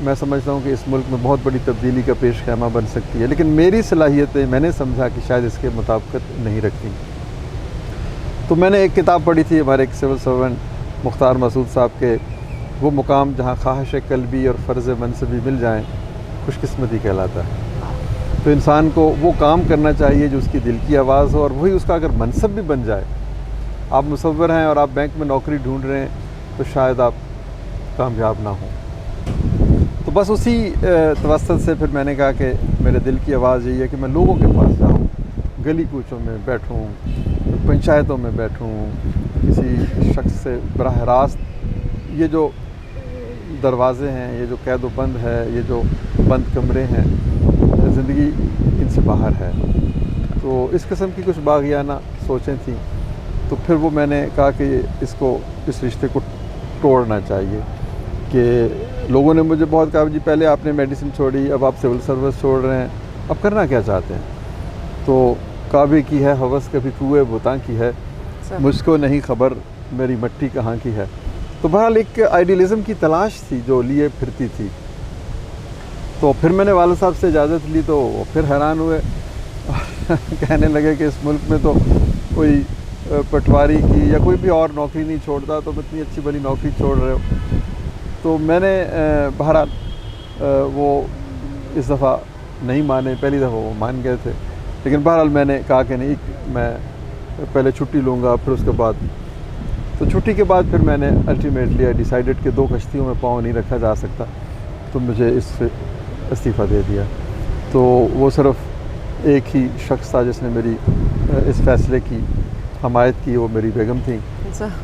میں سمجھتا ہوں کہ اس ملک میں بہت بڑی تبدیلی کا پیش خیمہ بن سکتی ہے، لیکن میری صلاحیتیں میں نے سمجھا کہ شاید اس کے مطابقت نہیں رکھتی۔ تو میں نے ایک کتاب پڑھی تھی ہمارے ایک سول سرونٹ مختار مسعود صاحب کے، وہ مقام جہاں خواہش قلبی اور فرض منصبی مل جائیں خوش قسمتی کہلاتا ہے۔ تو انسان کو وہ کام کرنا چاہیے جو اس کی دل کی آواز ہو، اور وہی اس کا اگر منصب بھی بن جائے۔ آپ مصور ہیں اور آپ بینک میں نوکری ڈھونڈ رہے ہیں تو شاید آپ کامیاب نہ ہوں۔ تو بس اسی توسط سے پھر میں نے کہا کہ میرے دل کی آواز یہی ہے کہ میں لوگوں کے پاس جاؤں، گلی کوچوں میں بیٹھوں، پنچایتوں میں بیٹھوں، کسی شخص سے براہ راست یہ جو دروازے ہیں، یہ جو قید و بند ہے، یہ جو بند کمرے ہیں، زندگی ان سے باہر ہے۔ تو اس قسم کی کچھ باغیانہ سوچیں تھیں، تو پھر وہ میں نے کہا کہ اس رشتے کو توڑنا چاہیے۔ کہ لوگوں نے مجھے بہت کہا جی پہلے آپ نے میڈیسن چھوڑی، اب آپ سول سروس چھوڑ رہے ہیں، اب کرنا کیا چاہتے ہیں؟ تو کعبے کی ہے ہوس کبھی کوئے بتاں کی ہے، مجھ کو نہیں خبر میری مٹی کہاں کی ہے۔ تو بہرحال ایک آئیڈیلزم کی تلاش تھی جو لیے پھرتی تھی۔ تو پھر میں نے والد صاحب سے اجازت لی تو وہ پھر حیران ہوئے، کہنے لگے کہ اس ملک میں تو کوئی پٹواری کی یا کوئی بھی اور نوکری نہیں چھوڑتا، تم اتنی اچھی بڑی نوکری چھوڑ رہے ہو۔ تو میں نے بہرحال وہ اس دفعہ نہیں مانے، پہلی دفعہ وہ مان گئے تھے، لیکن بہرحال میں نے کہا کہ نہیں، میں پہلے چھٹی لوں گا، پھر اس کے بعد۔ تو چھٹی کے بعد پھر میں نے الٹیمیٹلی آئی ڈیسائیڈڈ کہ 2 کشتیوں میں پاؤں نہیں رکھا جا سکتا، تو مجھے اس سے استعفیٰ دے دیا۔ تو وہ صرف ایک ہی شخص تھا جس نے میری اس فیصلے کی حمایت کی، وہ میری بیگم تھیں۔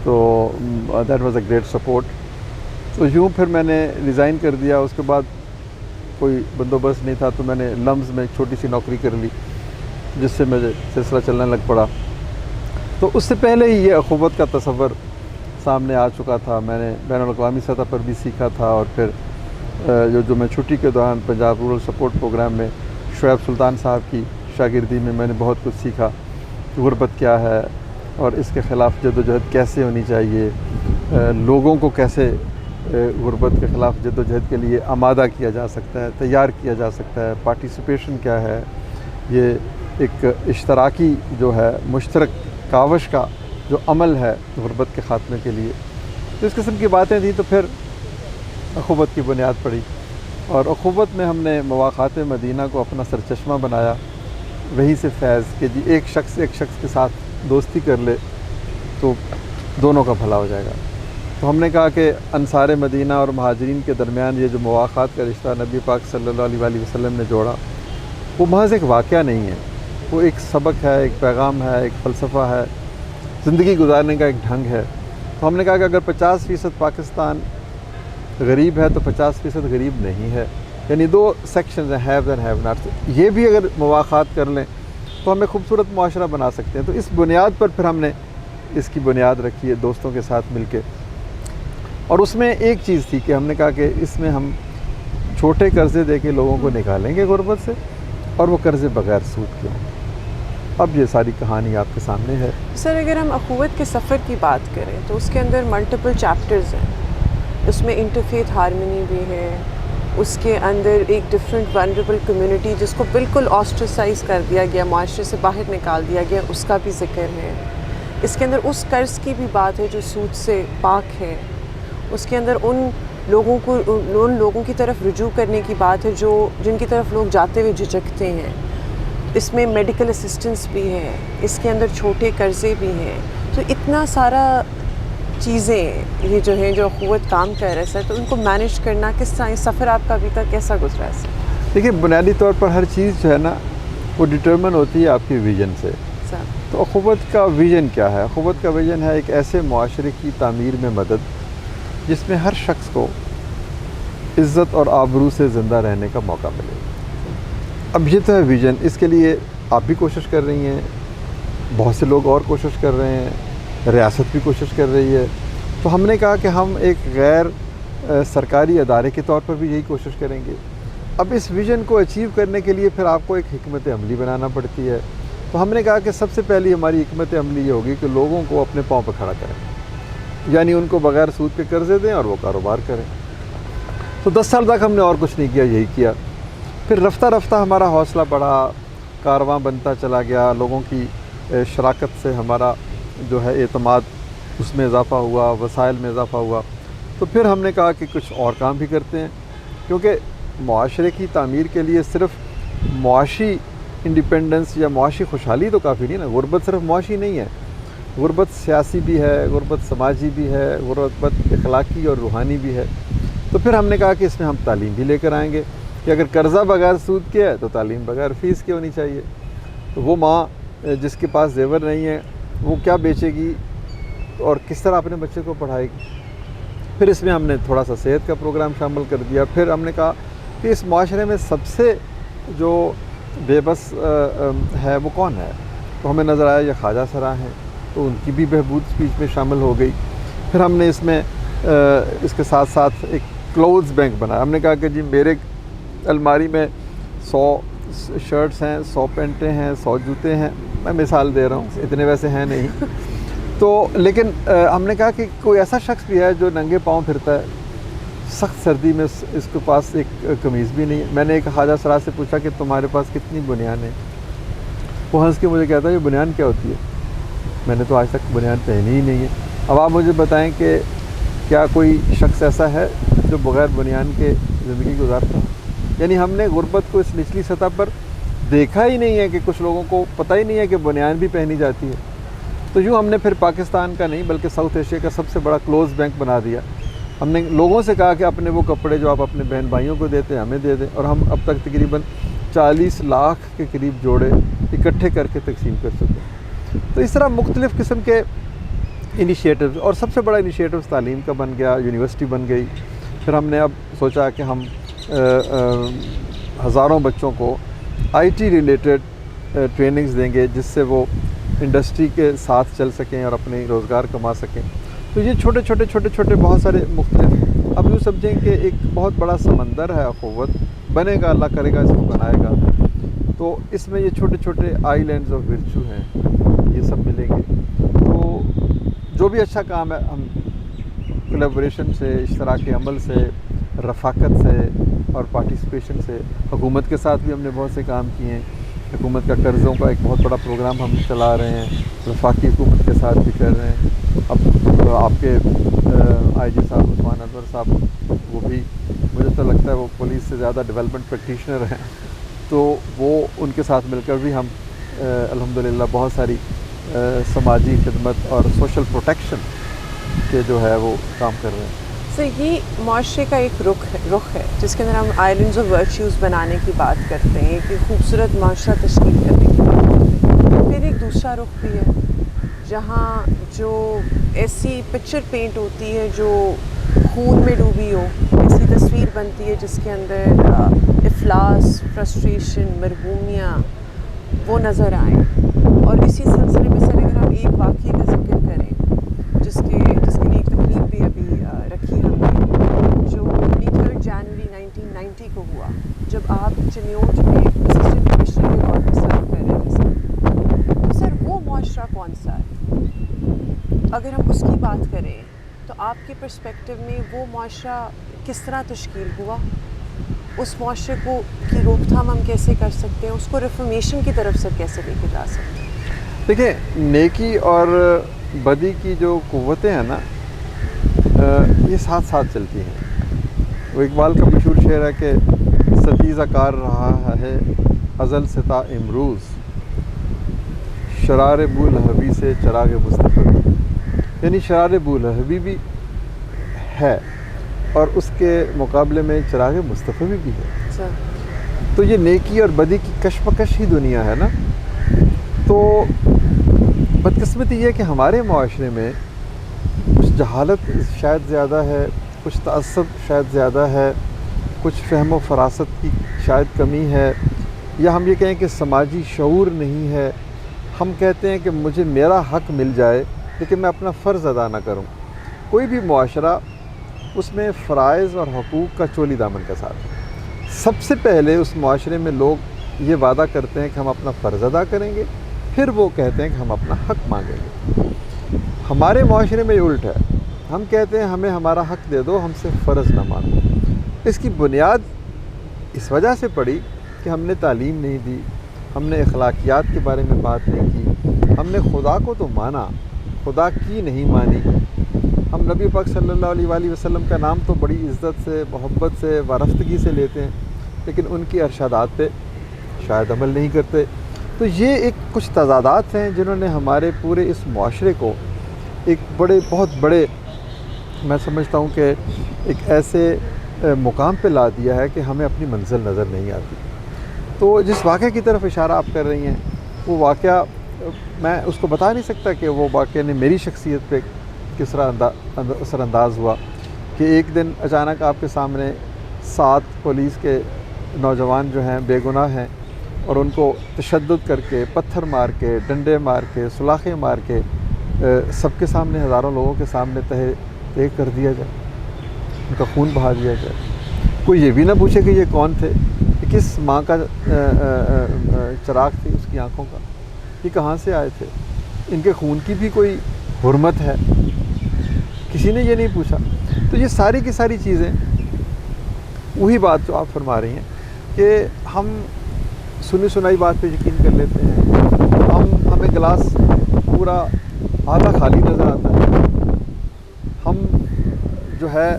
تو that was a great support. تو یوں پھر میں نے ریزائن کر دیا۔ اس کے بعد کوئی بندوبست نہیں تھا، تو میں نے لمز میں ایک چھوٹی سی نوکری کر لی، جس سے مجھے سلسلہ چلنے لگ پڑا۔ تو اس سے پہلے ہی یہ اخوت کا تصور سامنے آ چکا تھا، میں نے بین الاقوامی سطح پر بھی سیکھا تھا، اور پھر جو میں چھٹی کے دوران پنجاب رورل سپورٹ پروگرام میں شعیب سلطان صاحب کی شاگردی میں نے بہت کچھ سیکھا، غربت کیا ہے اور اس کے خلاف جدوجہد کیسے ہونی چاہیے، لوگوں کو کیسے غربت کے خلاف جدوجہد کے لیے آمادہ کیا جا سکتا ہے، تیار کیا جا سکتا ہے، پارٹیسپیشن کیا ہے، یہ ایک اشتراکی جو ہے مشترک کاوش کا جو عمل ہے غربت کے خاتمے کے لیے۔ تو اس قسم کی باتیں تھیں۔ تو پھر اخوت کی بنیاد پڑی، اور اخوت میں ہم نے مواقعات مدینہ کو اپنا سرچشمہ بنایا، وہیں سے فیض کہ جی ایک شخص کے ساتھ دوستی کر لے تو دونوں کا بھلا ہو جائے گا۔ تو ہم نے کہا کہ انصار مدینہ اور مہاجرین کے درمیان یہ جو مواقعات کا رشتہ نبی پاک صلی اللہ علیہ وآلہ وسلم نے جوڑا، وہ محض ایک واقعہ نہیں ہے، وہ ایک سبق ہے، ایک پیغام ہے، ایک فلسفہ ہے، زندگی گزارنے کا ایک ڈھنگ ہے۔ تو ہم نے کہا کہ اگر 50% پاکستان غریب ہے تو 50% غریب نہیں ہے، یعنی 2 سیکشنز ہیں، ہیوز اینڈ ہیو ناٹس۔ یہ بھی اگر مواقعات کر لیں تو ہم ایک خوبصورت معاشرہ بنا سکتے ہیں۔ تو اس بنیاد پر پھر ہم نے اس کی بنیاد رکھی ہے دوستوں کے ساتھ مل کے، اور اس میں ایک چیز تھی کہ ہم نے کہا کہ اس میں ہم چھوٹے قرضے دے کے لوگوں کو نکالیں گے غربت سے، اور وہ قرضے بغیر سود کے ہوں۔ اب یہ ساری کہانی آپ کے سامنے ہے۔ سر اگر ہم اخوت کے سفر کی بات کریں تو اس کے اندر ملٹیپل چیپٹرز ہیں، اس میں انٹرفیتھ ہارمنی بھی ہے، اس کے اندر ایک ڈفرینٹ ونریبل کمیونٹی جس کو بالکل آسٹرسائز کر دیا گیا، معاشرے سے باہر نکال دیا گیا، اس کا بھی ذکر ہے۔ اس کے اندر اس قرض کی بھی بات ہے جو سود سے پاک ہے۔ اس کے اندر ان لوگوں کی طرف رجوع کرنے کی بات ہے جن کی طرف لوگ جاتے ہوئے جھجکتے ہیں۔ اس میں میڈیکل اسسٹنس بھی ہے، اس کے اندر چھوٹے قرضے بھی ہیں۔ تو اتنا سارا چیزیں یہ جو ہیں جو اخوت کام کر رہے سر، تو ان کو مینیج کرنا کس طرح، سفر آپ کا ابھی تک کیسا گزرا ہے سر؟ دیکھیے بنیادی طور پر ہر چیز جو ہے نا وہ ڈٹرمن ہوتی ہے آپ کی ویژن سے۔ تو اخوت کا ویژن کیا ہے؟ اخوت کا ویژن ہے ایک ایسے معاشرے کی تعمیر میں مدد جس میں ہر شخص کو عزت اور آبرو سے زندہ رہنے کا موقع ملے۔ اب یہ تو ہے ویژن، اس کے لیے آپ بھی کوشش کر رہی ہیں، بہت سے لوگ اور کوشش کر رہے ہیں، ریاست بھی کوشش کر رہی ہے۔ تو ہم نے کہا کہ ہم ایک غیر سرکاری ادارے کے طور پر بھی یہی کوشش کریں گے۔ اب اس ویژن کو اچیو کرنے کے لیے پھر آپ کو ایک حکمت عملی بنانا پڑتی ہے۔ تو ہم نے کہا کہ سب سے پہلی ہماری حکمت عملی یہ ہوگی کہ لوگوں کو اپنے پاؤں پہ کھڑا کریں، یعنی ان کو بغیر سود کے قرضے دیں اور وہ کاروبار کریں۔ تو 10 سال تک ہم نے اور کچھ نہیں کیا، یہی کیا. پھر رفتہ رفتہ ہمارا حوصلہ بڑھا، کارواں بنتا چلا گیا، لوگوں کی شراکت سے ہمارا جو ہے اعتماد اس میں اضافہ ہوا، وسائل میں اضافہ ہوا. تو پھر ہم نے کہا کہ کچھ اور کام بھی کرتے ہیں، کیونکہ معاشرے کی تعمیر کے لیے صرف معاشی انڈیپینڈنس یا معاشی خوشحالی تو کافی نہیں نا. غربت صرف معاشی نہیں ہے، غربت سیاسی بھی ہے، غربت سماجی بھی ہے، غربت اخلاقی اور روحانی بھی ہے. تو پھر ہم نے کہا کہ اس میں ہم تعلیم بھی لے کر آئیں گے کہ اگر قرضہ بغیر سود کے ہے تو تعلیم بغیر فیس کے ہونی چاہیے. تو وہ ماں جس کے پاس زیور نہیں ہے وہ کیا بیچے گی اور کس طرح اپنے بچے کو پڑھائے گی. پھر اس میں ہم نے تھوڑا سا صحت کا پروگرام شامل کر دیا. پھر ہم نے کہا کہ اس معاشرے میں سب سے جو بے بس ہے وہ کون ہے. تو ہمیں نظر آیا یہ خواجہ سرا ہیں، تو ان کی بھی بہبود اسپیچ میں شامل ہو گئی. پھر ہم نے اس میں اس کے ساتھ ساتھ ایک کلوتھس بینک بنایا. ہم نے کہا کہ جی میرے الماری میں 100 شرٹس ہیں، 100 پینٹیں ہیں، 100 جوتے ہیں. میں مثال دے رہا ہوں، اتنے ویسے ہیں نہیں. تو لیکن ہم نے کہا کہ کوئی ایسا شخص بھی ہے جو ننگے پاؤں پھرتا ہے، سخت سردی میں اس کے پاس ایک قمیض بھی نہیں ہے. میں نے ایک خواجہ سرا سے پوچھا کہ تمہارے پاس کتنی بنیان ہے؟ وہ ہنس کے مجھے کہتا ہے یہ بنیان کیا ہوتی ہے؟ میں نے تو آج تک بنیان پہنی ہی نہیں ہے. اب آپ مجھے بتائیں کہ کیا کوئی شخص ایسا ہے جو بغیر بنیان کے زندگی گزارتا ہے؟ یعنی ہم نے غربت کو اس نچلی سطح پر دیکھا ہی نہیں ہے کہ کچھ لوگوں کو پتہ ہی نہیں ہے کہ بنیان بھی پہنی جاتی ہے. تو یوں ہم نے پھر پاکستان کا نہیں بلکہ ساؤتھ ایشیا کا سب سے بڑا کلوز بینک بنا دیا. ہم نے لوگوں سے کہا کہ اپنے وہ کپڑے جو آپ اپنے بہن بھائیوں کو دیتے ہیں ہمیں دے دیں. اور ہم اب تک تقریباً 40 لاکھ کے قریب جوڑے اکٹھے کر کے تقسیم کر چکے ہیں. تو اس طرح مختلف قسم کے انیشیٹوز، اور سب سے بڑا انیشیٹوز تعلیم کا بن گیا، یونیورسٹی بن گئی. پھر ہم نے اب سوچا کہ ہم ہزاروں بچوں کو آئی ٹی ریلیٹڈ ٹریننگز دیں گے جس سے وہ انڈسٹری کے ساتھ چل سکیں اور اپنے روزگار کما سکیں. تو یہ چھوٹے چھوٹے بہت سارے مختلف، اب یوں سمجھیں کہ ایک بہت بڑا سمندر ہے اخوت، بنے گا، اللہ کرے گا اس کو بنائے گا. تو اس میں یہ چھوٹے چھوٹے آئی لینڈز آف ورچو ہیں، یہ سب ملیں گے. تو جو بھی اچھا کام ہے ہم کولیبوریشن سے، اشتراک عمل سے، رفاقت سے اور پارٹیسپیشن سے، حکومت کے ساتھ بھی ہم نے بہت سے کام کیے ہیں. حکومت کا قرضوں کا ایک بہت بڑا پروگرام ہم چلا رہے ہیں، وفاقی حکومت کے ساتھ بھی کر رہے ہیں. اب آپ کے آئی جی صاحب عثمان انور صاحب، وہ بھی مجھے تو لگتا ہے وہ پولیس سے زیادہ ڈیولپمنٹ پریکٹیشنر ہیں، تو وہ ان کے ساتھ مل کر بھی ہم الحمدللہ بہت ساری سماجی خدمت اور سوشل پروٹیکشن کے جو ہے وہ کام کر رہے ہیں. یہ معاشرے کا ایک رخ ہے جس کے اندر ہم آئلینڈز آف ورچیوز بنانے کی بات کرتے ہیں، کہ خوبصورت معاشرہ تشکیل کرنے کی بات کرتے ہیں. پھر ایک دوسرا رخ بھی ہے جہاں جو ایسی پکچر پینٹ ہوتی ہے جو خون میں ڈوبی ہو، ایسی تصویر بنتی ہے جس کے اندر افلاس، فرسٹریشن، مرحومیاں وہ نظر آئیں. اور اسی سلسلے میں سر اگر ہم ایک واقعے کا ذکر کریں جس کے لیے ایک تقریب بھی ابھی رکھی ہم نے، جو 23 جنوری 1990 کو ہوا، جب آپ چنیوٹ میں اسسٹنٹ کمشنر کے طور پر سرو کر رہے تھے. سر وہ معاشرہ کون سا ہے؟ اگر ہم اس کی بات کریں تو آپ کے پرسپیکٹو میں وہ معاشرہ کس طرح تشکیل ہوا؟ اس معاشرے کو کی روک تھام ہم کیسے کر سکتے ہیں؟ اس کو ریفارمیشن کی طرف سے کیسے لے کے جا سکتے ہیں؟ دیکھیں، نیکی اور بدی کی جو قوتیں ہیں نا، یہ ساتھ ساتھ چلتی ہیں. وہ اقبال کا مشہور شعر ہے کہ ستیزہ کار رہا ہے ازل سے تا امروز، شرار بولہبی سے چراغ مصطفی. یعنی شرار بولہبی بھی ہے اور اس کے مقابلے میں چراغ مصطفی بھی ہے. تو یہ نیکی اور بدی کی کشمکش ہی دنیا ہے نا. تو بدقسمتی یہ کہ ہمارے معاشرے میں کچھ جہالت شاید زیادہ ہے، کچھ تعصب شاید زیادہ ہے، کچھ فہم و فراست کی شاید کمی ہے، یا ہم یہ کہیں کہ سماجی شعور نہیں ہے. ہم کہتے ہیں کہ مجھے میرا حق مل جائے لیکن میں اپنا فرض ادا نہ کروں. کوئی بھی معاشرہ اس میں فرائض اور حقوق کا چولی دامن کا ساتھ ہے. سب سے پہلے اس معاشرے میں لوگ یہ وعدہ کرتے ہیں کہ ہم اپنا فرض ادا کریں گے، پھر وہ کہتے ہیں کہ ہم اپنا حق مانگیں گے. ہمارے معاشرے میں یہ الٹ ہے. ہم کہتے ہیں ہمیں ہمارا حق دے دو، ہم سے فرض نہ مانگو. اس کی بنیاد اس وجہ سے پڑی کہ ہم نے تعلیم نہیں دی، ہم نے اخلاقیات کے بارے میں بات نہیں کی، ہم نے خدا کو تو مانا، خدا کی نہیں مانی. ہم نبی پاک صلی اللہ علیہ وآلہ وسلم کا نام تو بڑی عزت سے، محبت سے، وارفتگی سے لیتے ہیں، لیکن ان کی ارشادات پہ شاید عمل نہیں کرتے. تو یہ ایک کچھ تضادات ہیں جنہوں نے ہمارے پورے اس معاشرے کو ایک بہت بڑے میں سمجھتا ہوں کہ ایک ایسے مقام پہ لا دیا ہے کہ ہمیں اپنی منزل نظر نہیں آتی. تو جس واقعے کی طرف اشارہ آپ کر رہی ہیں، وہ واقعہ میں اس کو بتا نہیں سکتا کہ وہ واقعے نے میری شخصیت پہ کس طرح اثر انداز ہوا کہ ایک دن اچانک آپ کے سامنے 7 پولیس کے نوجوان جو ہیں بے گناہ ہیں اور ان کو تشدد کر کے، پتھر مار کے، ڈنڈے مار کے، سلاخیں مار کے سب کے سامنے، ہزاروں لوگوں کے سامنے تہہ کر دیا جائے، ان کا خون بہا دیا جائے. کوئی یہ بھی نہ پوچھے کہ یہ کون تھے، کہ کس ماں کا چراغ تھی اس کی آنکھوں کا، یہ کہاں سے آئے تھے، ان کے خون کی بھی کوئی حرمت ہے، کسی نے یہ نہیں پوچھا. تو یہ ساری کی ساری چیزیں وہی بات جو آپ فرما رہی ہیں کہ ہم سنی سنائی بات پہ یقین کر لیتے ہیں. ہمیں گلاس پورا آدھا خالی نظر آتا ہے. ہم جو ہے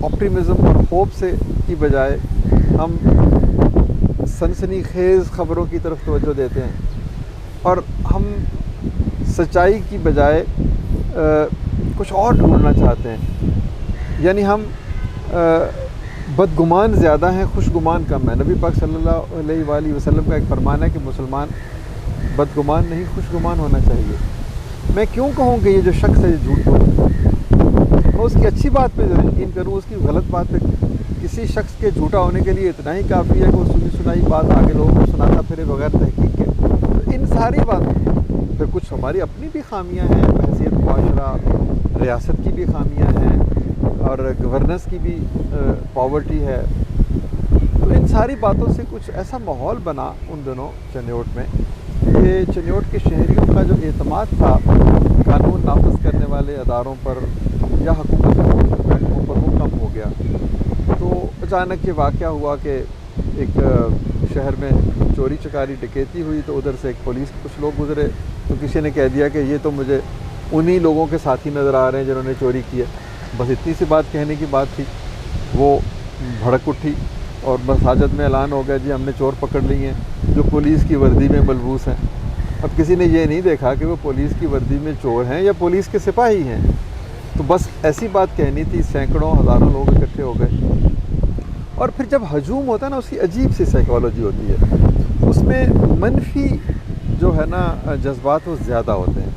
آپٹیمزم اور ہوپ سے کی بجائے ہم سنسنی خیز خبروں کی طرف توجہ دیتے ہیں، اور ہم سچائی کی بجائے کچھ اور ڈھونڈنا چاہتے ہیں. یعنی ہم بدگمان زیادہ ہیں، خوش گمان کم ہے. نبی پاک صلی اللہ علیہ وآلہ وسلم کا ایک فرمان ہے کہ مسلمان بدگمان نہیں خوش گمان ہونا چاہیے. میں کیوں کہوں کہ یہ جو شخص ہے یہ جھوٹ بولتا ہے؟ میں اس کی اچھی بات پہ یقین کروں، اس کی غلط بات پہ. کسی شخص کے جھوٹا ہونے کے لیے اتنا ہی کافی ہے کہ وہ سنی سنائی بات آگے لوگوں کو سناتا پھرے بغیر تحقیق کے. تو ان ساری باتوں پھر کچھ ہماری اپنی بھی خامیاں ہیں، بحیثیت معاشرہ ریاست کی بھی خامیاں ہیں، اور گورننس کی بھی پاورٹی ہے. تو ان ساری باتوں سے کچھ ایسا ماحول بنا ان دنوں چنیوٹ میں کہ چنیوٹ کے شہریوں کا جو اعتماد تھا قانون نافذ کرنے والے اداروں پر یا حکومت محکموں پر، وہ کم ہو گیا. تو اچانک یہ واقعہ ہوا کہ ایک شہر میں چوری چکاری ڈکیتی ہوئی، تو ادھر سے ایک پولیس کے کچھ لوگ گزرے، تو کسی نے کہہ دیا کہ یہ تو مجھے انہی لوگوں کے ساتھی نظر آ رہے ہیں جنہوں نے چوری کی ہے. بس اتنی سی بات کہنے کی بات تھی، وہ بھڑک اٹھی اور مساجد میں اعلان ہو گیا جی ہم نے چور پکڑ لی ہیں جو پولیس کی وردی میں ملبوس ہیں. اب کسی نے یہ نہیں دیکھا کہ وہ پولیس کی وردی میں چور ہیں یا پولیس کے سپاہی ہیں. تو بس ایسی بات کہنی تھی، سینکڑوں ہزاروں لوگ اکٹھے ہو گئے. اور پھر جب ہجوم ہوتا ہے نا، اس کی عجیب سی سائیکالوجی ہوتی ہے، اس میں منفی جو ہے نا جذبات وہ زیادہ ہوتے ہیں.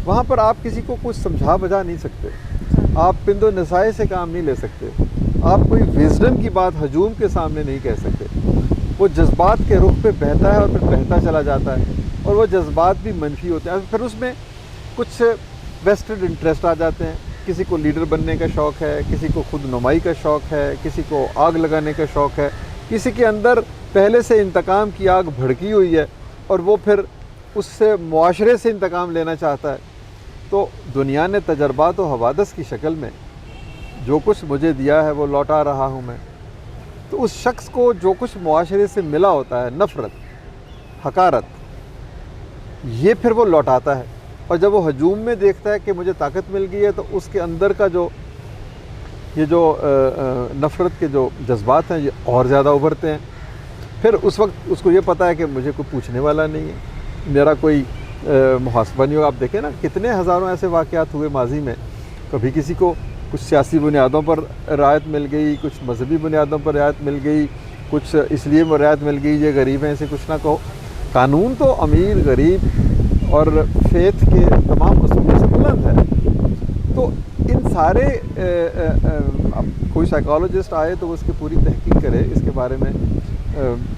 وہاں پر آپ کسی کو کچھ سمجھا بجھا نہیں سکتے، آپ پند و نسائے سے کام نہیں لے سکتے، آپ کوئی وزڈم کی بات ہجوم کے سامنے نہیں کہہ سکتے. وہ جذبات کے رخ پہ بہتا ہے اور پھر بہتا چلا جاتا ہے، اور وہ جذبات بھی منفی ہوتے ہیں. پھر اس میں کچھ ویسٹڈ انٹرسٹ آ جاتے ہیں. کسی کو لیڈر بننے کا شوق ہے، کسی کو خود نمائی کا شوق ہے، کسی کو آگ لگانے کا شوق ہے، کسی کے اندر پہلے سے انتقام کی آگ بھڑکی ہوئی ہے اور وہ پھر اس سے معاشرے سے انتقام لینا چاہتا ہے. تو دنیا نے تجربات و حوادث کی شکل میں جو کچھ مجھے دیا ہے وہ لوٹا رہا ہوں میں. تو اس شخص کو جو کچھ معاشرے سے ملا ہوتا ہے، نفرت، حقارت، یہ پھر وہ لوٹاتا ہے. اور جب وہ ہجوم میں دیکھتا ہے کہ مجھے طاقت مل گئی ہے، تو اس کے اندر کا یہ جو نفرت کے جو جذبات ہیں یہ اور زیادہ ابھرتے ہیں. پھر اس وقت اس کو یہ پتہ ہے کہ مجھے کوئی پوچھنے والا نہیں ہے، میرا کوئی محاسبہ نہیں ہوگا. آپ دیکھیں نا کتنے ہزاروں ایسے واقعات ہوئے ماضی میں. کبھی کسی کو کچھ سیاسی بنیادوں پر رعایت مل گئی، کچھ مذہبی بنیادوں پر رعایت مل گئی، کچھ اس لیے رعایت مل گئی یہ غریب ہیں، اسے کچھ نہ کہو. قانون تو امیر غریب اور فیتھ کے تمام اصولوں سے بلند ہے. تو ان سارے اب کوئی سائیکالوجسٹ آئے تو وہ اس کی پوری تحقیق کرے، اس کے بارے میں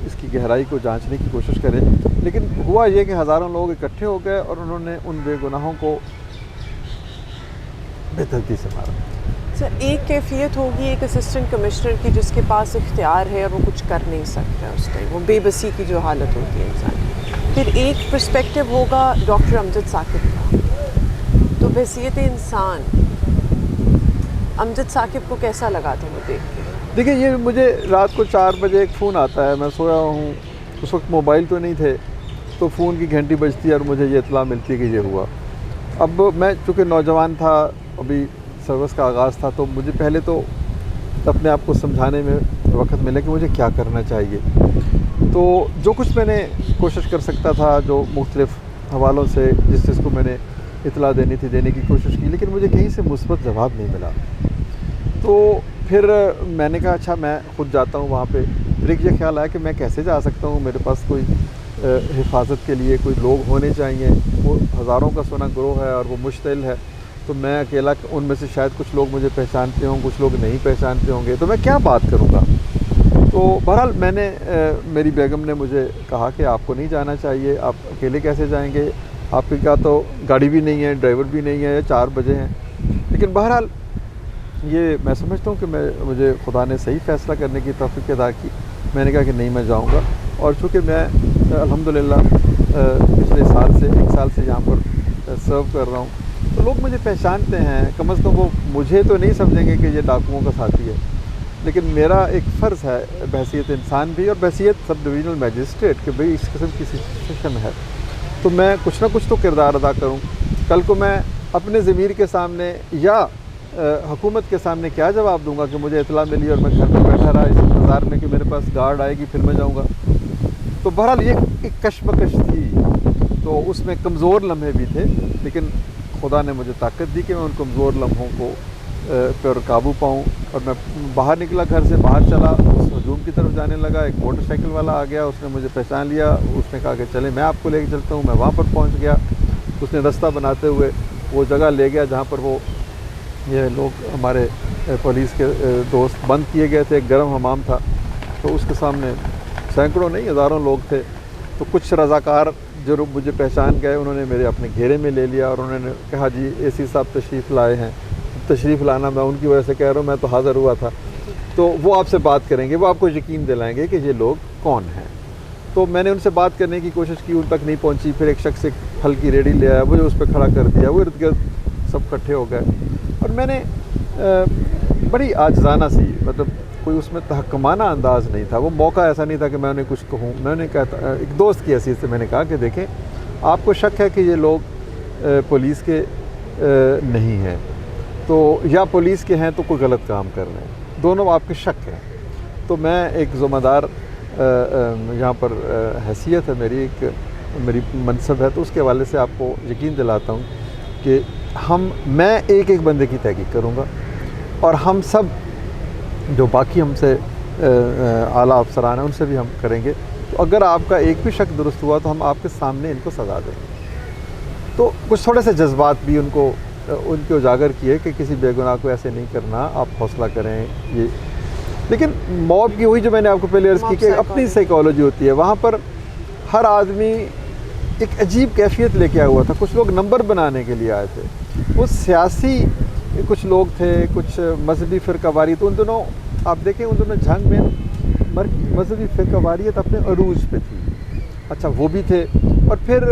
اس کی گہرائی کو جانچنے کی کوشش کرے. لیکن ہوا یہ کہ ہزاروں لوگ اکٹھے ہو گئے اور انہوں نے ان بے گناہوں کو بے دردی سے مارا. سر ایک کیفیت ہوگی ایک اسسٹنٹ کمشنر کی جس کے پاس اختیار ہے اور وہ کچھ کر نہیں سکتا اس ٹائم، وہ بے بسی کی جو حالت ہوتی ہے انسان. پھر ایک پرسپیکٹیو ہوگا ڈاکٹر امجد ثاقب کا. تو بحیثیت انسان امجد ثاقب کو کیسا لگا تھا وہ دیکھ کے؟ دیکھیں یہ مجھے رات کو 4 بجے ایک فون آتا ہے, میں سویا ہوں, اس وقت موبائل تو نہیں تھے, تو فون کی گھنٹی بجتی ہے اور مجھے یہ اطلاع ملتی ہے کہ یہ ہوا. اب میں چونکہ نوجوان تھا, ابھی سروس کا آغاز تھا, تو مجھے پہلے تو اپنے آپ کو سمجھانے میں وقت ملا کہ مجھے کیا کرنا چاہیے. تو جو کچھ میں نے کوشش کر سکتا تھا, جو مختلف حوالوں سے جس چیز کو میں نے اطلاع دینی تھی دینے کی کوشش کی, لیکن مجھے کہیں سے مثبت جواب نہیں ملا. تو پھر میں نے کہا اچھا میں خود جاتا ہوں وہاں پہ. پھر ایک یہ خیال آیا کہ میں کیسے جا سکتا ہوں, میرے پاس کوئی حفاظت کے لیے کوئی لوگ ہونے چاہیے. وہ ہزاروں کا سونا گروہ ہے اور وہ مشتعل ہے, تو میں اکیلا, ان میں سے شاید کچھ لوگ مجھے پہچانتے ہوں, کچھ لوگ نہیں پہچانتے ہوں گے, تو میں کیا بات کروں گا. تو بہرحال میں نے میری بیگم نے مجھے کہا کہ آپ کو نہیں جانا چاہیے, آپ اکیلے کیسے جائیں گے, آپ کے کیا تو گاڑی بھی نہیں ہے, ڈرائیور بھی نہیں ہے, 4 بجے ہیں. لیکن بہرحال یہ میں سمجھتا ہوں کہ مجھے خدا نے صحیح فیصلہ کرنے کی توفیق عطا کی. میں نے کہا کہ نہیں میں جاؤں گا. اور چونکہ میں الحمدللہ پچھلے 1 سال سے یہاں پر سرو کر رہا ہوں, تو لوگ مجھے پہچانتے ہیں. کم از کم وہ مجھے تو نہیں سمجھیں گے کہ یہ ڈاکوؤں کا ساتھی ہے, لیکن میرا ایک فرض ہے بحیثیت انسان بھی اور بحیثیت سب ڈویژنل میجسٹریٹ کہ بھئی اس قسم کی سچویشن ہے, تو میں کچھ نہ کچھ تو کردار ادا کروں. کل کو میں اپنے ضمیر کے سامنے یا حکومت کے سامنے کیا جواب دوں گا کہ مجھے اطلاع ملی اور میں گھر میں بیٹھا رہا اس انتظار میں کہ میرے پاس گارڈ آئے گی پھر میں جاؤں گا. تو بہرحال یہ ایک کشمکش تھی, تو اس میں کمزور لمحے بھی تھے, لیکن خدا نے مجھے طاقت دی کہ میں ان کمزور لمحوں کو پر قابو پاؤں. اور میں باہر نکلا, گھر سے باہر چلا, اس ہجوم کی طرف جانے لگا. ایک موٹر سائیکل والا آ گیا, اس نے مجھے پہچان لیا, اس نے کہا کہ چلیں میں آپ کو لے کے چلتا ہوں. میں وہاں پر پہنچ گیا. اس نے رستہ بناتے ہوئے وہ جگہ لے گیا جہاں پر وہ یہ لوگ ہمارے پولیس کے دوست بند کیے گئے تھے. ایک گرم حمام تھا, تو اس کے سامنے سینکڑوں نہیں ہزاروں لوگ تھے. تو کچھ رضاکار جو مجھے پہچان گئے, انہوں نے میرے اپنے گھیرے میں لے لیا اور انہوں نے کہا جی اے سی صاحب تشریف لائے ہیں. تشریف لانا میں ان کی وجہ سے کہہ رہا ہوں, میں تو حاضر ہوا تھا. تو وہ آپ سے بات کریں گے, وہ آپ کو یقین دلائیں گے کہ یہ لوگ کون ہیں. تو میں نے ان سے بات کرنے کی کوشش کی, ان تک نہیں پہنچی. پھر ایک شخص ایک پھل کی ریڑھی لے آیا, مجھے اس پہ کھڑا کر دیا. وہ ارد گرد سب اکٹھے ہو گئے اور میں نے بڑی عاجزانہ سی, مطلب کوئی اس میں تحکمانہ انداز نہیں تھا. وہ موقع ایسا نہیں تھا کہ میں انہیں کچھ کہوں. میں نے کہا ایک دوست کی حیثیت سے میں نے کہا کہ دیکھیں آپ کو شک ہے کہ یہ لوگ پولیس کے نہیں ہیں, تو یا پولیس کے ہیں تو کوئی غلط کام کر رہے ہیں, دونوں آپ کے شک ہیں. تو میں ایک ذمہ دار یہاں پر حیثیت ہے میری, میری منصب ہے, تو اس کے حوالے سے آپ کو یقین دلاتا ہوں کہ میں ایک بندے کی تحقیق کروں گا, اور ہم سب جو باقی ہم سے اعلیٰ افسران ہیں ان سے بھی ہم کریں گے. تو اگر آپ کا ایک بھی شک درست ہوا تو ہم آپ کے سامنے ان کو سزا دیں گے. تو کچھ تھوڑے سے جذبات بھی ان کو اجاگر کیے کہ کسی بے گناہ کو ایسے نہیں کرنا, آپ حوصلہ کریں. یہ لیکن موب کی وہی جو میں نے آپ کو پہلے عرض کی کہ اپنی سائیکالوجی ہوتی ہے. وہاں پر ہر آدمی ایک عجیب کیفیت لے کے آیا ہوا تھا. کچھ لوگ نمبر بنانے کے لیے آئے تھے, وہ سیاسی کچھ لوگ تھے, کچھ مذہبی فرقہ واریت. ان دنوں آپ دیکھیں ان دنوں جنگ میں مذہبی فرقہ واریت اپنے عروج پہ تھی. اچھا وہ بھی تھے. اور پھر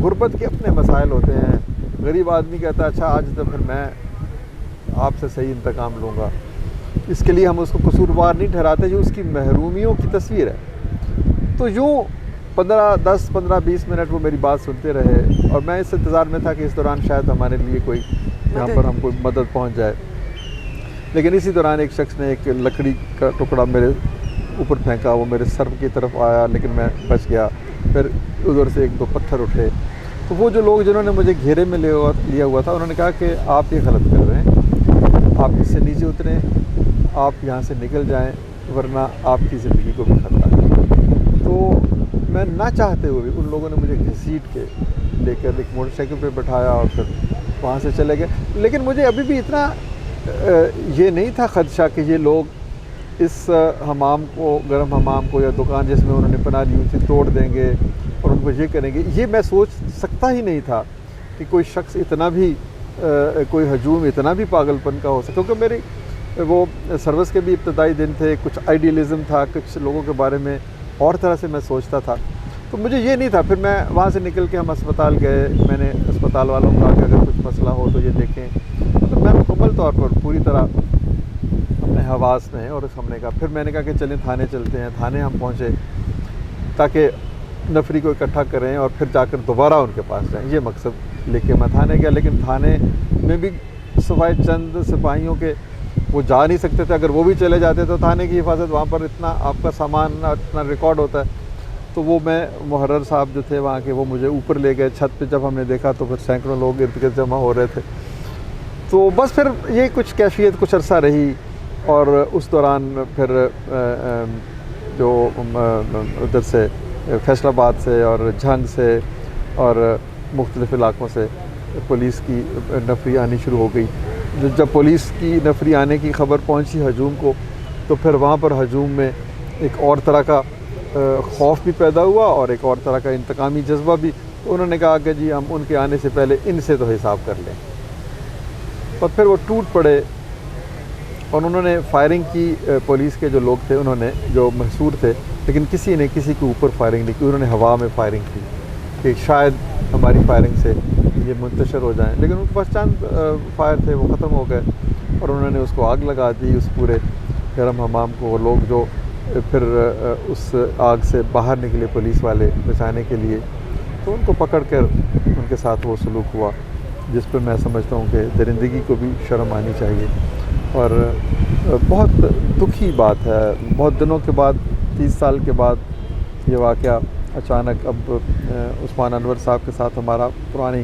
غربت کے اپنے مسائل ہوتے ہیں. غریب آدمی کہتا ہے اچھا آج تو پھر میں آپ سے صحیح انتقام لوں گا. اس کے لیے ہم اس کو قصوروار نہیں ٹھہراتے, جو اس کی محرومیوں کی تصویر ہے. تو یوں 10-15-20 منٹ وہ میری بات سنتے رہے, اور میں اس انتظار میں تھا کہ اس دوران شاید ہمارے لیے کوئی یہاں پر ہم کوئی مدد پہنچ جائے. لیکن اسی دوران ایک شخص نے ایک لکڑی کا ٹکڑا میرے اوپر پھینکا. وہ میرے سر کی طرف آیا لیکن میں بچ گیا. پھر ادھر سے 1-2 پتھر اٹھے. تو وہ جو لوگ جنہوں نے مجھے گھیرے میں لیا ہوا تھا, انہوں نے کہا کہ آپ یہ غلط کر رہے ہیں, آپ اس سے نیچے اتریں, آپ یہاں سے نکل جائیں, ورنہ آپ کی زندگی کو بھی خطرہ ہے. تو میں نہ چاہتے ہوئے ان لوگوں نے مجھے گھسیٹ کے لے کر ایک موٹر سائیکل پہ بٹھایا اور پھر وہاں سے چلے گئے. لیکن مجھے ابھی بھی اتنا یہ نہیں تھا خدشہ کہ یہ لوگ اس حمام کو, گرم حمام کو یا دکان جس میں انہوں نے پناہ لی ہوئی تھی توڑ دیں گے اور ان کو یہ کریں گے. یہ میں سوچ سکتا ہی نہیں تھا کہ کوئی شخص اتنا بھی کوئی ہجوم اتنا بھی پاگل پن کا ہو سکتا. کیونکہ میری وہ سروس کے بھی ابتدائی دن تھے, کچھ آئیڈیلزم تھا, کچھ لوگوں کے بارے میں اور طرح سے میں سوچتا تھا. تو مجھے یہ نہیں تھا. پھر میں وہاں سے نکل کے ہم اسپتال گئے. میں نے اسپتال والوں کو کہا کہ اگر کچھ مسئلہ ہو تو یہ دیکھیں. مطلب میں مکمل طور پر پوری طرح اپنے حواس میں ہیں، اور ہم نے کہا، پھر میں نے کہا کہ چلیں تھانے چلتے ہیں. تھانے ہم پہنچے تاکہ نفری کو اکٹھا کریں اور پھر جا کر دوبارہ ان کے پاس جائیں. یہ مقصد لے کے میں تھانے گیا، لیکن تھانے میں بھی سوائے چند سپاہیوں کے وہ جا نہیں سکتے تھے. اگر وہ بھی چلے جاتے تو تھانے کی حفاظت، وہاں پر اتنا آپ کا سامان اتنا ریکارڈ ہوتا ہے. تو وہ میں محرر صاحب جو تھے وہاں کے، وہ مجھے اوپر لے گئے چھت پہ. جب ہم نے دیکھا تو پھر سینکڑوں لوگ ارد گرد جمع ہو رہے تھے. تو بس پھر یہ کچھ کیفیت کچھ عرصہ رہی، اور اس دوران پھر جو ادھر سے فیصل آباد سے اور جھنگ سے اور مختلف علاقوں سے پولیس کی نفری آنی شروع ہو گئی. جب پولیس کی نفری آنے کی خبر پہنچی ہجوم کو، تو پھر وہاں پر ہجوم میں ایک اور طرح کا خوف بھی پیدا ہوا اور ایک اور طرح کا انتقامی جذبہ بھی. انہوں نے کہا کہ جی ہم ان کے آنے سے پہلے ان سے تو حساب کر لیں. اور پھر وہ ٹوٹ پڑے اور انہوں نے فائرنگ کی. پولیس کے جو لوگ تھے انہوں نے، جو محصور تھے، لیکن کسی نے کسی کے اوپر فائرنگ نہیں کی. انہوں نے ہوا میں فائرنگ کی کہ شاید ہماری فائرنگ سے یہ منتشر ہو جائیں، لیکن ان کے پاس چند فائر تھے، وہ ختم ہو گئے. اور انہوں نے اس کو آگ لگا دی، اس پورے گرم حمام کو. وہ لوگ جو پھر اس آگ سے باہر نکلے پولیس والے بچانے کے لیے، تو ان کو پکڑ کر ان کے ساتھ وہ سلوک ہوا، جس پہ میں سمجھتا ہوں کہ درندگی کو بھی شرم آنی چاہیے. اور بہت دکھی بات ہے، بہت دنوں کے بعد، 30 سال کے بعد یہ واقعہ اچانک. اب عثمان انور صاحب کے ساتھ ہمارا پرانی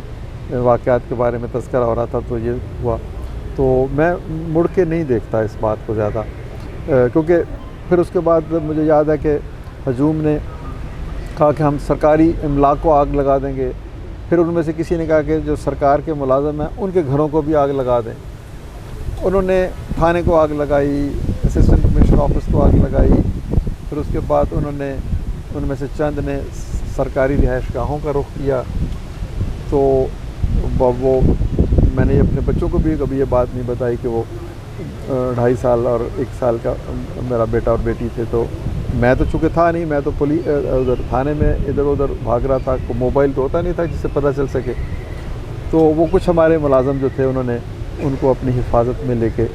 واقعات کے بارے میں تذکرہ ہو رہا تھا، تو یہ ہوا. تو میں مڑ کے نہیں دیکھتا اس بات کو زیادہ، کیونکہ پھر اس کے بعد مجھے یاد ہے کہ ہجوم نے کہا کہ ہم سرکاری املاک کو آگ لگا دیں گے. پھر ان میں سے کسی نے کہا کہ جو سرکار کے ملازم ہیں ان کے گھروں کو بھی آگ لگا دیں. انہوں نے تھانے کو آگ لگائی، اسسٹنٹ کمشنر آفس کو آگ لگائی. پھر اس کے بعد انہوں نے، ان میں سے چند نے سرکاری رہائش گاہوں کا رخ کیا. تو وہ میں نے اپنے بچوں کو بھی کبھی یہ بات نہیں بتائی کہ وہ 2.5 سال اور 1 سال کا میرا بیٹا اور بیٹی تھے. تو میں تو چونکہ تھا نہیں، میں تو ادھر تھانے میں ادھر ادھر بھاگ رہا تھا. موبائل تو ہوتا نہیں تھا جس سے پتہ چل سکے. تو وہ کچھ ہمارے ملازم جو تھے انہوں نے ان کو اپنی حفاظت میں لے کے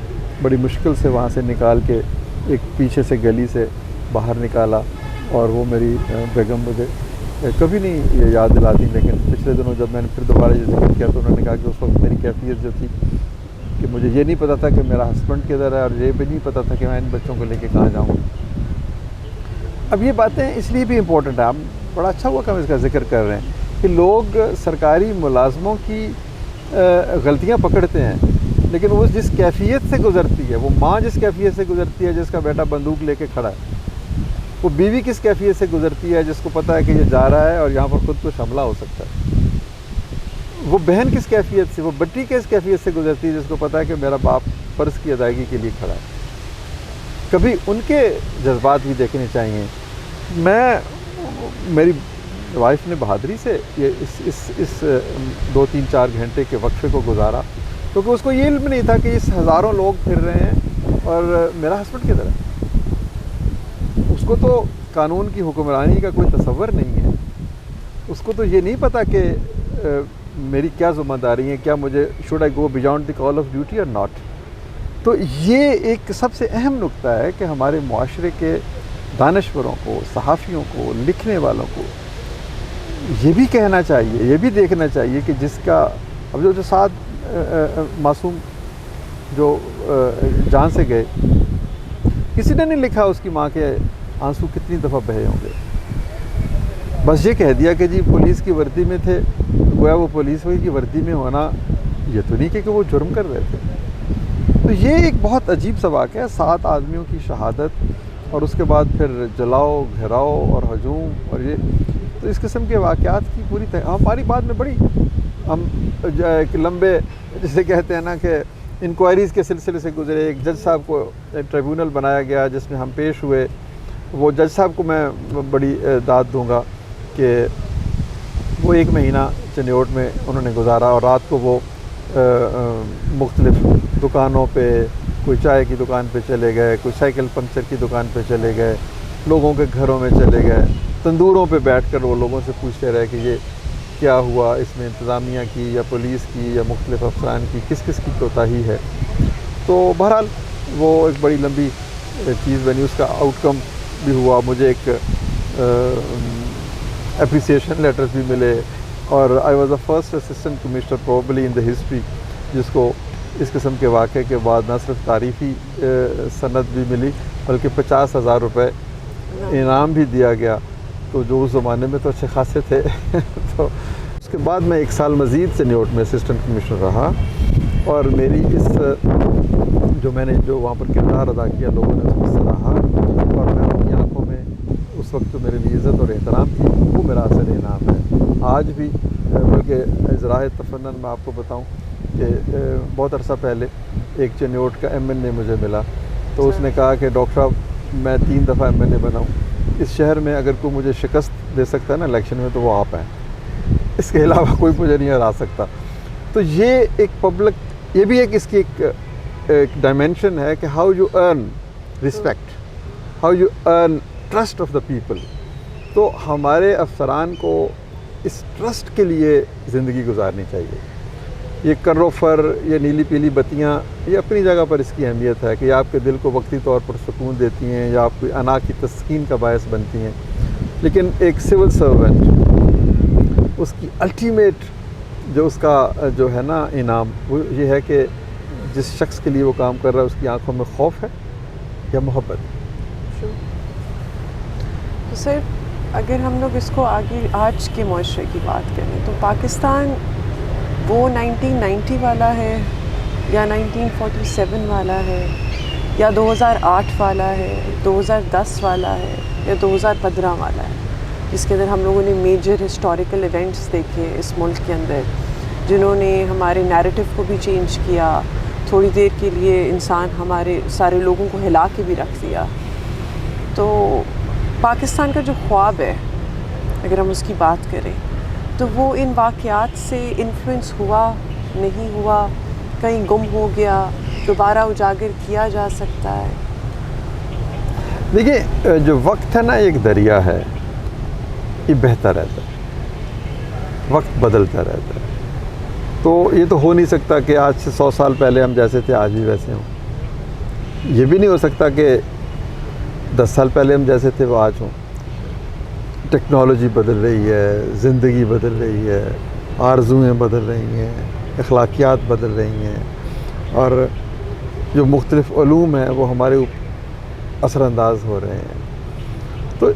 بڑی مشکل سے وہاں سے نکال کے ایک پیچھے سے گلی سے باہر نکالا. اور وہ میری بیگم مجھے کبھی نہیں یہ یاد دلاتی، لیکن پچھلے دنوں جب میں نے پھر دوبارہ یہ ذکر کیا تو انہوں نے کہا کہ اس وقت میری کیفیت جو تھی کہ مجھے یہ نہیں پتہ تھا کہ میرا ہسبینڈ کدھر ہے، اور یہ بھی نہیں پتہ تھا کہ میں ان بچوں کو لے کے کہاں جاؤں. اب یہ باتیں اس لیے بھی امپورٹنٹ ہیں، بڑا اچھا ہوا کہ ہم اس کا ذکر کر رہے ہیں کہ لوگ سرکاری ملازموں کی غلطیاں پکڑتے ہیں، لیکن وہ جس کیفیت سے گزرتی ہے، وہ ماں جس کیفیت سے گزرتی ہے جس کا بیٹا بندوق لے کے کھڑا ہے، وہ بیوی کس کیفیت سے گزرتی ہے جس کو پتہ ہے کہ یہ جا رہا ہے اور یہاں پر خود کچھ حملہ ہو سکتا ہے، وہ بہن کس کیفیت سے، وہ بٹی کس کیفیت سے گزرتی ہے جس کو پتہ ہے کہ میرا باپ فرض کی ادائیگی کے لیے کھڑا ہے. کبھی ان کے جذبات بھی دیکھنے چاہیے. میری وائف نے بہادری سے یہ اس 2-3-4 گھنٹے کے وقفے کو گزارا، کیونکہ اس کو یہ علم نہیں تھا کہ اس ہزاروں لوگ پھر رہے ہیں اور میرا ہسبینڈ کدھر ہے. اس کو تو قانون کی حکمرانی کا کوئی تصور نہیں ہے. اس کو تو یہ نہیں پتہ کہ میری کیا ذمہ داری ہے، کیا مجھے should I go beyond the call of duty اور ناٹ. تو یہ ایک سب سے اہم نقطہ ہے کہ ہمارے معاشرے کے دانشوروں کو، صحافیوں کو، لکھنے والوں کو یہ بھی کہنا چاہیے، یہ بھی دیکھنا چاہیے کہ جس کا اب جو 7 معصوم جو جان سے گئے، کسی نے نہیں لکھا اس کی ماں کے آنسو کتنی دفعہ بہے ہوں گے. بس یہ کہہ دیا کہ جی پولیس کی وردی میں تھے، گویا وہ پولیس کی وردی میں ہونا یہ تو نہیں کہ وہ جرم کر رہے تھے. تو یہ ایک بہت عجیب سا واقعہ ہے، 7 آدمیوں کی شہادت اور اس کے بعد پھر جلاؤ، گھیراؤ اور ہجوم. اور یہ تو اس قسم کے واقعات کی پوری ہماری بات میں بڑی ہم ایک لمبے جسے کہتے ہیں نا کہ انکوائریز کے سلسلے سے گزرے. ایک جج صاحب کو ٹریبیونل بنایا گیا جس میں ہم پیش ہوئے. وہ جج صاحب کو میں بڑی داد دوں گا کہ وہ 1 مہینہ چنیوٹ میں انہوں نے گزارا، اور رات کو وہ مختلف دکانوں پہ، کوئی چائے کی دکان پہ چلے گئے، کوئی سائیکل پنکچر کی دکان پہ چلے گئے، لوگوں کے گھروں میں چلے گئے، تندوروں پہ بیٹھ کر وہ لوگوں سے پوچھتے رہے کہ یہ کیا ہوا، اس میں انتظامیہ کی یا پولیس کی یا مختلف افسران کی کس کس کی کوتاہی ہے. تو بہرحال وہ ایک بڑی لمبی چیز بنی, اس کا آؤٹ کم بھی ہوا, مجھے ایک اپریسیشن لیٹرز بھی ملے, اور I was the first assistant commissioner probably in the history جس کو اس قسم کے واقعے کے بعد نہ صرف تعریفی سند بھی ملی بلکہ 50,000 روپے انعام بھی دیا گیا, تو جو اس زمانے میں تو اچھے خاصے تھے. تو اس کے بعد میں 1 سال مزید سینیورٹ میں اسسٹنٹ کمشنر رہا, اور میری اس جو میں نے جو وہاں پر کردار ادا کیا لوگوں نے اس کو سراہا, اور میں اپنی آنکھوں میں اس وقت تو میرے لیے عزت اور احترام تھی, وہ میرا اصل انعام ہے آج بھی. بلکہ ذراع تفنن میں آپ کو بتاؤں کہ بہت عرصہ پہلے ایک چنیوٹ کا ایم این اے مجھے ملا, تو اس نے کہا کہ ڈاکٹر صاحب میں 3 دفعہ ایم این اے بنا ہوں, اس شہر میں اگر کوئی مجھے شکست دے سکتا ہے نا الیکشن میں تو وہ آپ ہیں, اس کے علاوہ کوئی مجھے نہیں ہرا سکتا. تو یہ ایک پبلک, یہ بھی ایک اس کی ایک ڈائمینشن ہے کہ how you earn respect, how you earn trust of the people. تو ہمارے افسران کو اس ٹرسٹ کے لیے زندگی گزارنی چاہیے. یہ کر و فر, یہ نیلی پیلی بتیاں, یہ اپنی جگہ پر اس کی اہمیت ہے کہ یہ آپ کے دل کو وقتی طور پر سکون دیتی ہیں یا آپ کی انا کی تسکین کا باعث بنتی ہیں, لیکن ایک سول سرونٹ اس کی الٹیمیٹ جو اس کا جو ہے نا انعام, وہ یہ ہے کہ جس شخص کے لیے وہ کام کر رہا ہے اس کی آنکھوں میں خوف ہے یا محبت. تو سر اگر ہم لوگ اس کو آگے آج کے معاشرے کی بات کریں تو پاکستان وہ 1990 والا ہے یا 1947 والا ہے یا 2008 والا ہے, 2010 والا ہے یا 2015 والا ہے, جس کے اندر ہم لوگوں نے میجر ہسٹوریکل ایونٹس دیکھے اس ملک کے اندر جنہوں نے ہمارے نیریٹو کو بھی چینج کیا, تھوڑی دیر کے لیے انسان ہمارے سارے لوگوں کو ہلا کے بھی رکھ دیا. تو پاکستان کا جو خواب ہے اگر ہم اس کی بات کریں تو وہ ان واقعات سے انفلوئنس ہوا, نہیں ہوا, کہیں گم ہو گیا, دوبارہ اجاگر کیا جا سکتا ہے؟ دیکھیے جو وقت ہے نا ایک دریا ہے, یہ بہتا رہتا ہے, وقت بدلتا رہتا ہے. تو یہ تو ہو نہیں سکتا کہ آج سے 100 سال پہلے ہم جیسے تھے آج بھی ویسے ہوں. یہ بھی نہیں ہو سکتا کہ 10 سال پہلے ہم جیسے تھے وہ آج ہوں. ٹیکنالوجی بدل رہی ہے, زندگی بدل رہی ہے, آرزوئیں بدل رہی ہیں, اخلاقیات بدل رہی ہیں, اور جو مختلف علوم ہیں وہ ہمارے اوپر اثر انداز ہو رہے ہیں. تو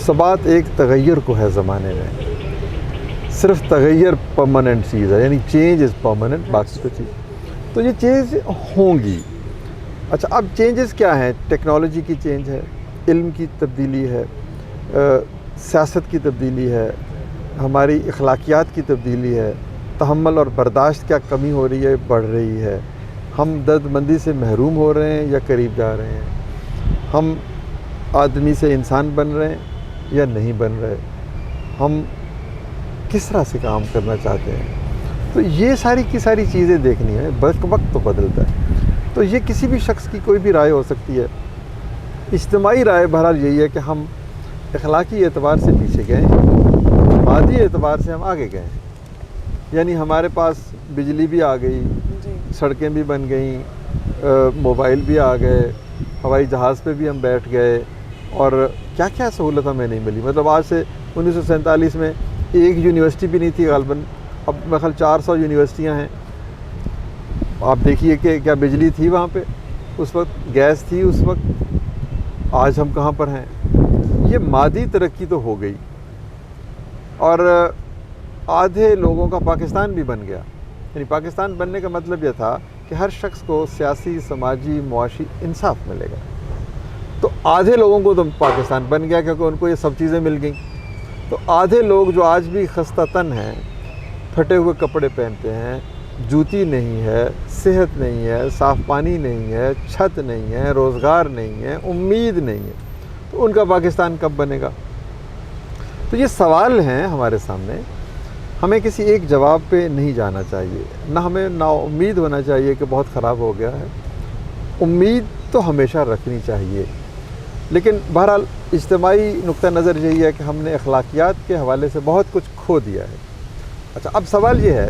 ثبات ایک تغیر کو ہے زمانے میں, صرف تغیر پرماننٹ چیز ہے, یعنی چینج از پرماننٹ, باقی تو چیز تو یہ چینج ہوں گی. اچھا اب چینجز کیا ہیں؟ ٹیکنالوجی کی چینج ہے, علم کی تبدیلی ہے, سیاست کی تبدیلی ہے, ہماری اخلاقیات کی تبدیلی ہے, تحمل اور برداشت کیا کمی ہو رہی ہے, بڑھ رہی ہے, ہم درد مندی سے محروم ہو رہے ہیں یا قریب جا رہے ہیں, ہم آدمی سے انسان بن رہے ہیں یا نہیں بن رہے, ہم کس طرح سے کام کرنا چاہتے ہیں. تو یہ ساری کی ساری چیزیں دیکھنی ہے. وقت تو بدلتا ہے, تو یہ کسی بھی شخص کی کوئی بھی رائے ہو سکتی ہے. اجتماعی رائے بہرحال یہی ہے کہ ہم اخلاقی اعتبار سے پیچھے گئے, مادی اعتبار سے ہم آگے گئے. یعنی ہمارے پاس بجلی بھی آ گئی, سڑکیں بھی بن گئیں, موبائل بھی آ گئے, ہوائی جہاز پہ بھی ہم بیٹھ گئے, اور کیا کیا سہولت ہمیں نہیں ملی. مطلب آج سے 1947 میں ایک یونیورسٹی بھی نہیں تھی غالباً, اب میرے خیال 400 یونیورسٹیاں ہیں. آپ دیکھیے کہ کیا بجلی تھی وہاں پہ اس وقت, گیس تھی اس وقت, آج ہم کہاں پر ہیں. یہ مادی ترقی تو ہو گئی, اور آدھے لوگوں کا پاکستان بھی بن گیا. یعنی پاکستان بننے کا مطلب یہ تھا کہ ہر شخص کو سیاسی, سماجی, معاشی انصاف ملے گا. تو آدھے لوگوں کو تو پاکستان بن گیا کیونکہ ان کو یہ سب چیزیں مل گئیں. تو آدھے لوگ جو آج بھی خستہ تن ہیں, پھٹے ہوئے کپڑے پہنتے ہیں, جوتی نہیں ہے, صحت نہیں ہے, صاف پانی نہیں ہے, چھت نہیں ہے, روزگار نہیں ہے, امید نہیں ہے, تو ان کا پاکستان کب بنے گا؟ تو یہ سوال ہیں ہمارے سامنے. ہمیں کسی ایک جواب پہ نہیں جانا چاہیے, نہ ہمیں نا امید ہونا چاہیے کہ بہت خراب ہو گیا ہے. امید تو ہمیشہ رکھنی چاہیے, لیکن بہرحال اجتماعی نقطہ نظر یہی ہے کہ ہم نے اخلاقیات کے حوالے سے بہت کچھ کھو دیا ہے. اچھا اب سوال یہ ہے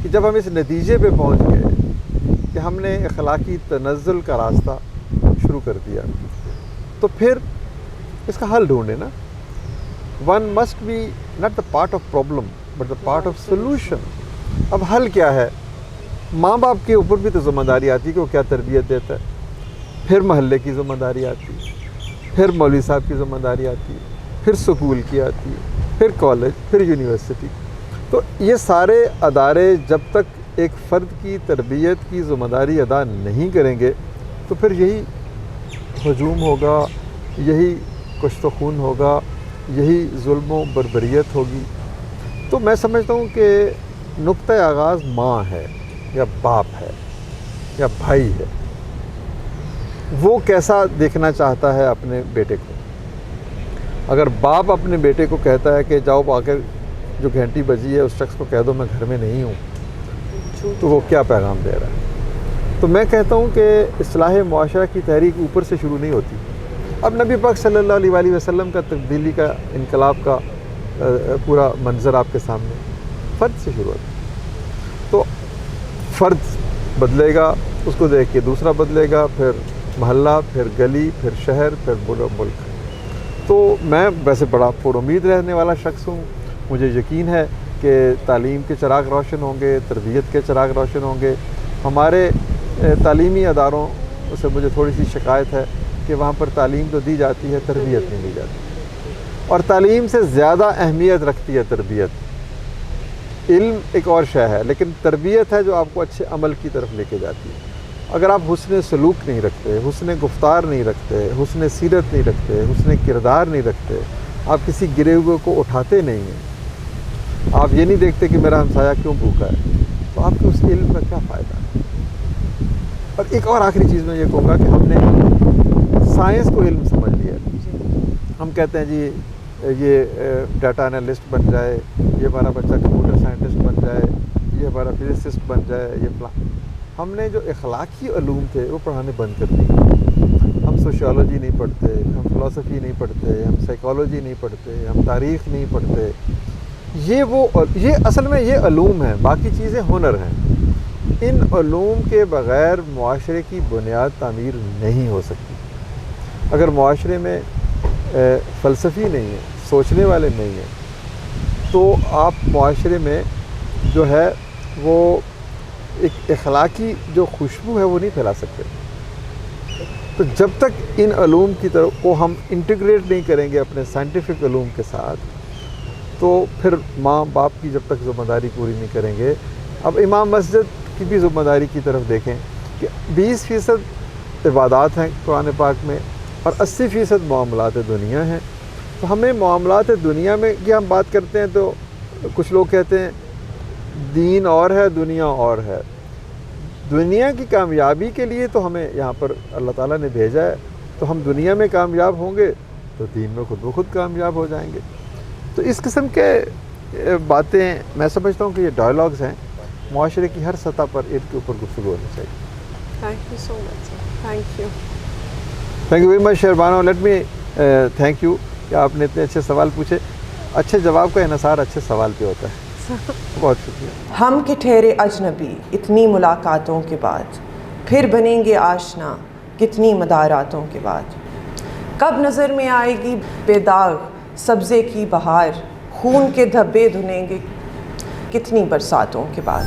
کہ جب ہم اس نتیجے پہ پہنچ گئے کہ ہم نے اخلاقی تنزل کا راستہ شروع کر دیا، تو پھر اس کا حل ڈھونڈے نا. One must be not the part of problem but the part of solution. اب حل کیا ہے؟ ماں باپ کے اوپر بھی تو ذمہ داری آتی ہے کہ وہ کیا تربیت دیتا ہے، پھر محلے کی ذمہ داری آتی ہے، پھر مولوی صاحب کی ذمہ داری آتی ہے، پھر سکول کی آتی ہے، پھر کالج، پھر یونیورسٹی. تو یہ سارے ادارے جب تک ایک فرد کی تربیت کی ذمہ داری ادا نہیں کریں گے تو پھر یہی ہجوم ہوگا، یہی کشت و خون ہوگا، یہی ظلم و بربریت ہوگی. تو میں سمجھتا ہوں کہ نقطۂ آغاز ماں ہے یا باپ ہے یا بھائی ہے. وہ کیسا دیکھنا چاہتا ہے اپنے بیٹے کو. اگر باپ اپنے بیٹے کو کہتا ہے کہ جاؤ آ کے جو گھنٹی بجی ہے اس شخص کو کہہ دو میں گھر میں نہیں ہوں، تو وہ کیا پیغام دے رہا ہے؟ تو میں کہتا ہوں کہ اصلاح معاشرہ کی تحریک اوپر سے شروع نہیں ہوتی. اب نبی پاک صلی اللہ علیہ وآلہ وسلم کا تبدیلی کا، انقلاب کا پورا منظر آپ کے سامنے فرد سے شروع ہوتا. تو فرد بدلے گا، اس کو دیکھ کے دوسرا بدلے گا، پھر محلہ، پھر گلی، پھر شہر، پھر ملک. تو میں ویسے بڑا پر امید رہنے والا شخص ہوں. مجھے یقین ہے کہ تعلیم کے چراغ روشن ہوں گے، تربیت کے چراغ روشن ہوں گے. ہمارے تعلیمی اداروں سے مجھے تھوڑی سی شکایت ہے کہ وہاں پر تعلیم تو دی جاتی ہے، تربیت نہیں دی جاتی. اور تعلیم سے زیادہ اہمیت رکھتی ہے تربیت. علم ایک اور شے ہے، لیکن تربیت ہے جو آپ کو اچھے عمل کی طرف لے کے جاتی ہے. اگر آپ حسن سلوک نہیں رکھتے، حسن گفتار نہیں رکھتے، حسن سیرت نہیں رکھتے، حسن کردار نہیں رکھتے، آپ کسی گرے ہوئے کو اٹھاتے نہیں ہیں، آپ یہ نہیں دیکھتے کہ میرا ہمسایہ کیوں بھوکا ہے، تو آپ کے اس علم کا کیا فائدہ ہے؟ اور ایک اور آخری چیز میں یہ کہوں گا کہ ہم نے سائنس کو علم سمجھ لیا. ہم کہتے ہیں جی یہ ڈیٹا انالسٹ بن جائے، یہ ہمارا بچہ کمپیوٹر سائنٹسٹ بن جائے، یہ ہمارا فزسسٹ بن جائے، یہ پلان. ہم نے جو اخلاقی علوم تھے وہ پڑھانے بند کر دیے. ہم سوشیالوجی نہیں پڑھتے، ہم فلسفی نہیں پڑھتے، ہم سائیکالوجی نہیں پڑھتے، ہم تاریخ نہیں پڑھتے. یہ اصل میں یہ علوم ہیں، باقی چیزیں ہنر ہیں. ان علوم کے بغیر معاشرے کی بنیاد تعمیر نہیں ہو سکتی. اگر معاشرے میں فلسفی نہیں ہے، سوچنے والے نہیں ہیں، تو آپ معاشرے میں جو ہے وہ ایک اخلاقی جو خوشبو ہے وہ نہیں پھیلا سکتے. تو جب تک ان علوم کی طرف کو ہم انٹیگریٹ نہیں کریں گے اپنے سائنٹیفک علوم کے ساتھ، تو پھر ماں باپ کی جب تک ذمہ داری پوری نہیں کریں گے. اب امام مسجد کی بھی ذمہ داری کی طرف دیکھیں کہ 20% عبادات ہیں قرآن پاک میں اور 80% معاملات دنیا ہیں. تو ہمیں معاملات دنیا میں کی ہم بات کرتے ہیں تو کچھ لوگ کہتے ہیں دین اور ہے، دنیا اور ہے. دنیا کی کامیابی کے لیے تو ہمیں یہاں پر اللہ تعالیٰ نے بھیجا ہے، تو ہم دنیا میں کامیاب ہوں گے تو دین میں خود بخود کامیاب ہو جائیں گے. تو اس قسم کے باتیں میں سمجھتا ہوں کہ یہ ڈائلاگز ہیں، معاشرے کی ہر سطح پر ان کے اوپر گفتگو ہونی چاہیے. Thank you so much. Thank you. Thank you very much Shahrbano. Let me thank you کہ آپ نے اتنے اچھے سوال پوچھے. اچھے جواب کا انحصار اچھے سوال پہ ہوتا ہے. بہت شکریہ. ہم کے ٹھہرے اجنبی اتنی ملاقاتوں کے بعد، پھر بنیں گے آشنا کتنی مداراتوں کے بعد. کب نظر میں آئے گی بے داغ سبزے کی بہار، خون کے دھبے دھنیں گے کتنی برساتوں کے بعد.